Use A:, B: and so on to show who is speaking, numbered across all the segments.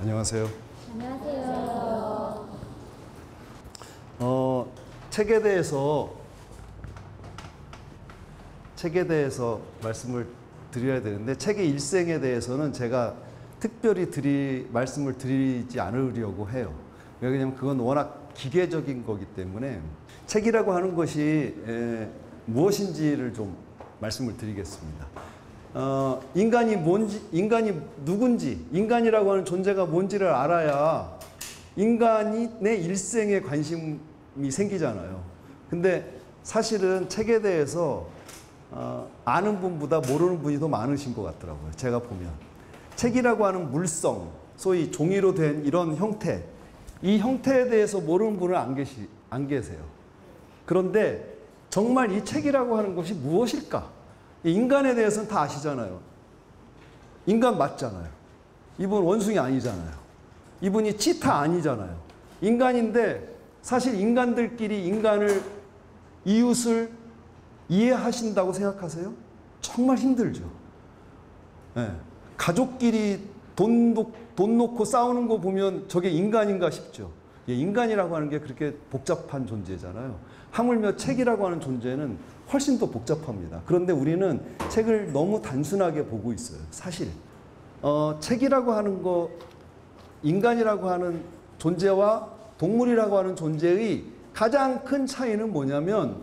A: 안녕하세요.
B: 안녕하세요.
A: 책에 대해서 말씀을 드려야 되는데, 책의 일생에 대해서는 제가 특별히 말씀을 드리지 않으려고 해요. 왜냐하면 그건 워낙 기계적인 거기 때문에 책이라고 하는 것이 무엇인지를 좀 말씀을 드리겠습니다. 인간이 누군지, 인간이라고 하는 존재가 뭔지를 알아야 인간이 내 일생에 관심이 생기잖아요. 근데 사실은 책에 대해서 아는 분보다 모르는 분이 더 많으신 것 같더라고요. 제가 보면 책이라고 하는 물성, 소위 종이로 된 이런 형태, 이 형태에 대해서 모르는 분은 안 계세요. 그런데 정말 이 책이라고 하는 것이 무엇일까? 인간에 대해서는 다 아시잖아요. 인간 맞잖아요. 이분 원숭이 아니잖아요. 이분이 치타 아니잖아요. 인간인데 사실 인간들끼리 이웃을 이해하신다고 생각하세요? 정말 힘들죠. 네. 가족끼리 돈 놓고 싸우는 거 보면 저게 인간인가 싶죠. 인간이라고 하는 게 그렇게 복잡한 존재잖아요. 하물며 책이라고 하는 존재는 훨씬 더 복잡합니다. 그런데 우리는 책을 너무 단순하게 보고 있어요. 사실 책이라고 하는 거, 인간이라고 하는 존재와 동물이라고 하는 존재의 가장 큰 차이는 뭐냐면,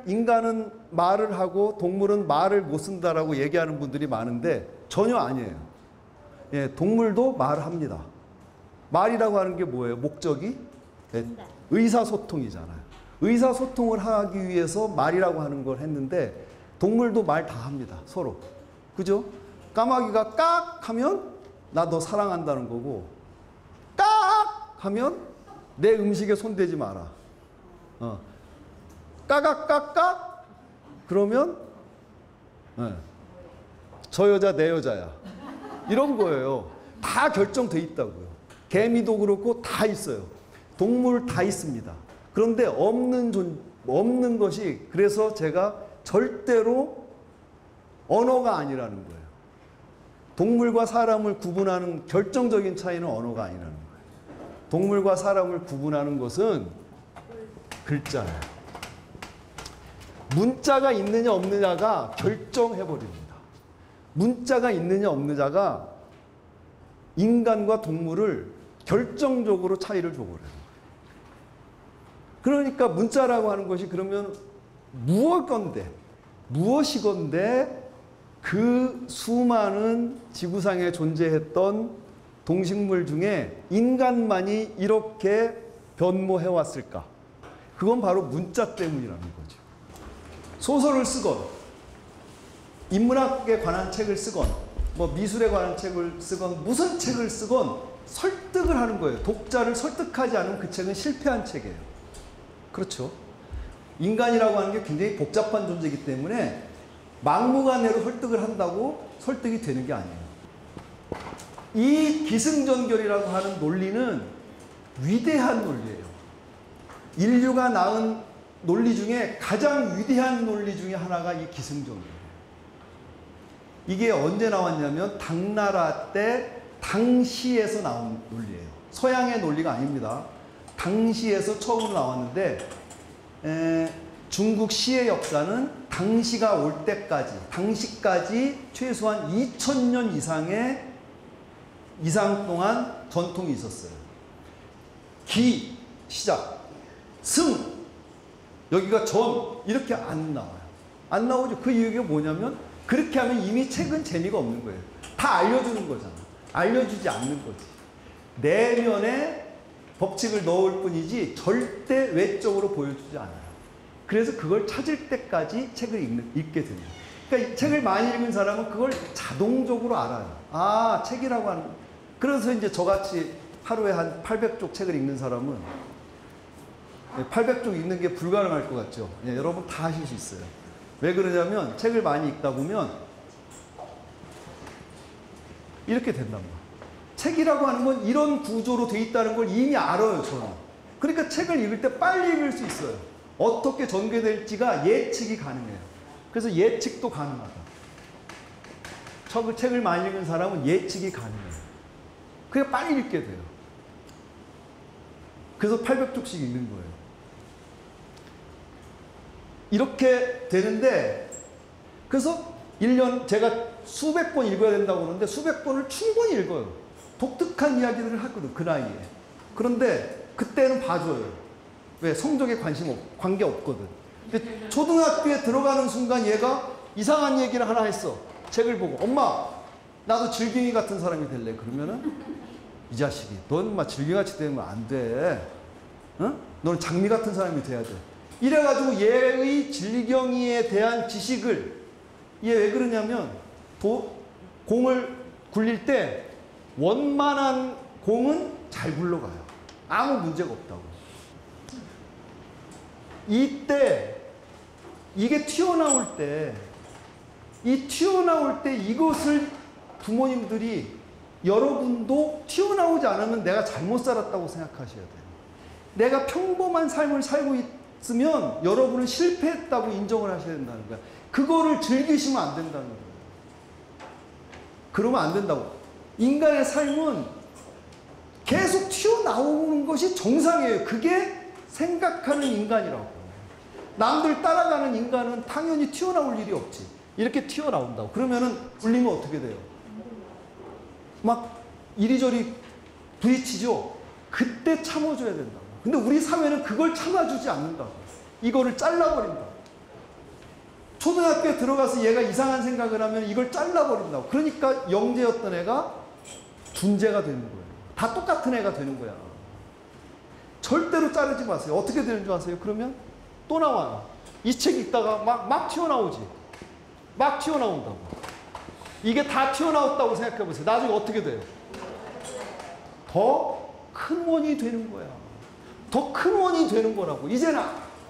A: 인간은 말을 하고 동물은 말을 못 쓴다라고 얘기하는 분들이 많은데 전혀 아니에요. 동물도 말을 합니다. 말이라고 하는 게 뭐예요? 목적이? 의사소통이잖아요. 의사소통을 하기 위해서 말이라고 하는 걸 했는데 동물도 말 다 합니다. 서로. 그죠? 까마귀가 깍 하면 나 너 사랑한다는 거고, 깍 하면 내 음식에 손대지 마라. 까깍까깍 그러면 저 여자 내 여자야, 이런 거예요. 다 결정돼 있다고요. 개미도 그렇고 다 있어요. 동물 다 있습니다. 그런데 없는 것이, 그래서 제가 절대로 언어가 아니라는 거예요. 동물과 사람을 구분하는 결정적인 차이는 언어가 아니라는 거예요. 동물과 사람을 구분하는 것은 글자예요. 문자가 있느냐 없느냐가 결정해버립니다. 문자가 있느냐 없느냐가 인간과 동물을 결정적으로 차이를 줘버려요. 그러니까 문자라고 하는 것이 그러면 무엇이건데 그 수많은 지구상에 존재했던 동식물 중에 인간만이 이렇게 변모해왔을까? 그건 바로 문자 때문이라는 거죠. 소설을 쓰건, 인문학에 관한 책을 쓰건, 미술에 관한 책을 쓰건, 무슨 책을 쓰건 설득을 하는 거예요. 독자를 설득하지 않으면 그 책은 실패한 책이에요. 그렇죠? 인간이라고 하는 게 굉장히 복잡한 존재이기 때문에 막무가내로 설득을 한다고 설득이 되는 게 아니에요. 이 기승전결이라고 하는 논리는 위대한 논리예요. 인류가 낳은 논리 중에 가장 위대한 논리 중에 하나가 이 기승전결이에요. 이게 언제 나왔냐면 당나라 때 당시에서 나온 논리예요. 서양의 논리가 아닙니다. 당시에서 처음 나왔는데, 중국 시의 역사는 당시가 올 때까지, 당시까지 최소한 2000년 이상 동안 전통이 있었어요. 기, 시작, 승, 여기가 전, 이렇게 안 나와요. 안 나오죠. 그 이유가 뭐냐면 그렇게 하면 이미 책은 재미가 없는 거예요. 다 알려주는 거잖아. 알려주지 않는 거지. 내면에 법칙을 넣을 뿐이지 절대 외적으로 보여주지 않아요. 그래서 그걸 찾을 때까지 책을 읽게 됩니다. 그러니까 이 책을 많이 읽은 사람은 그걸 자동적으로 알아요. 아, 책이라고 하는. 그래서 이제 저같이 하루에 한 800쪽 책을 읽는 사람은 800쪽 읽는 게 불가능할 것 같죠? 여러분 다 하실 수 있어요. 왜 그러냐면 책을 많이 읽다 보면 이렇게 된단 말이에요. 책이라고 하는 건 이런 구조로 돼 있다는 걸 이미 알아요, 저는. 그러니까 책을 읽을 때 빨리 읽을 수 있어요. 어떻게 전개될지가 예측이 가능해요. 그래서 예측도 가능하다. 책을 많이 읽은 사람은 예측이 가능해요. 그게 빨리 읽게 돼요. 그래서 800쪽씩 읽는 거예요. 이렇게 되는데, 그래서 1년 제가 수백 권 읽어야 된다고 그러는데 수백 권을 충분히 읽어요. 독특한 이야기들을 하거든, 그 나이에. 그런데 그때는 봐줘요. 왜? 성적에 관계 없거든. 근데 초등학교에 들어가는 순간 얘가 이상한 얘기를 하나 했어. 책을 보고, 엄마, 나도 질갱이 같은 사람이 될래. 그러면은 이 자식이, 넌 막 질갱이같이 되면 안 돼. 어? 너는 장미 같은 사람이 돼야 돼. 이래가지고 얘의 질경이에 대한 지식을, 얘 왜 그러냐면 공을 굴릴 때 원만한 공은 잘 굴러가요. 아무 문제가 없다고. 이때 이게 튀어나올 때, 이것을 부모님들이, 여러분도 튀어나오지 않으면 내가 잘못 살았다고 생각하셔야 돼요. 내가 평범한 삶을 살고 있으면 여러분은 실패했다고 인정을 하셔야 된다는 거야. 그거를 즐기시면 안 된다는 거예요. 그러면 안 된다고. 인간의 삶은 계속 튀어나오는 것이 정상이에요. 그게 생각하는 인간이라고. 남들 따라가는 인간은 당연히 튀어나올 일이 없지. 이렇게 튀어나온다고. 그러면은 울리면 어떻게 돼요? 막 이리저리 부딪히죠? 그때 참아줘야 된다고. 근데 우리 사회는 그걸 참아주지 않는다고. 이거를 잘라버린다고. 초등학교에 들어가서 얘가 이상한 생각을 하면 이걸 잘라버린다고. 그러니까 영재였던 애가 둔재가 되는 거예요. 다 똑같은 애가 되는 거야. 절대로 자르지 마세요. 어떻게 되는 줄 아세요? 그러면 또 나와요. 이 책 읽다가 막 튀어나오지. 막 튀어나온다고. 이게 다 튀어나왔다고 생각해 보세요. 나중에 어떻게 돼요? 더 큰 원이 되는 거야. 더 큰 원이 되는 거라고. 이제는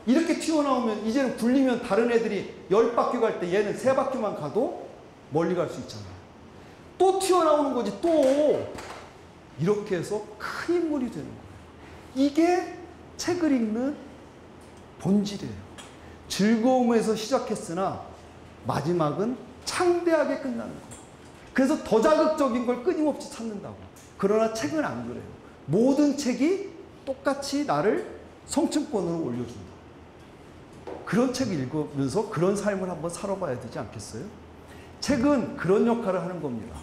A: 이렇게 튀어나오면, 이제는 굴리면 다른 애들이 10바퀴 갈 때 얘는 3바퀴만 가도 멀리 갈 수 있잖아요. 또 튀어나오는 거지, 또. 이렇게 해서 큰 인물이 되는 거예요. 이게 책을 읽는 본질이에요. 즐거움에서 시작했으나 마지막은 창대하게 끝나는 거예요. 그래서 더 자극적인 걸 끊임없이 찾는다고. 그러나 책은 안 그래요. 모든 책이 똑같이 나를 성층권으로 올려준다. 그런 책을 읽으면서 그런 삶을 한번 살아봐야 되지 않겠어요? 책은 그런 역할을 하는 겁니다.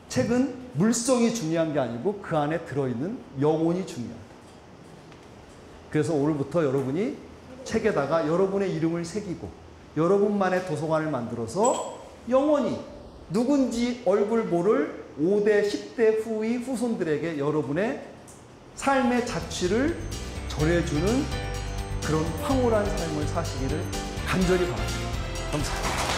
A: 책은 물성이 중요한 게 아니고 그 안에 들어있는 영혼이 중요하다. 그래서 오늘부터 여러분이 책에다가 여러분의 이름을 새기고 여러분만의 도서관을 만들어서 영원히 누군지 얼굴 모를 5대, 10대 후의 후손들에게 여러분의 삶의 자취를 전해주는 그런 황홀한 삶을 사시기를 간절히 바랍니다. 감사합니다.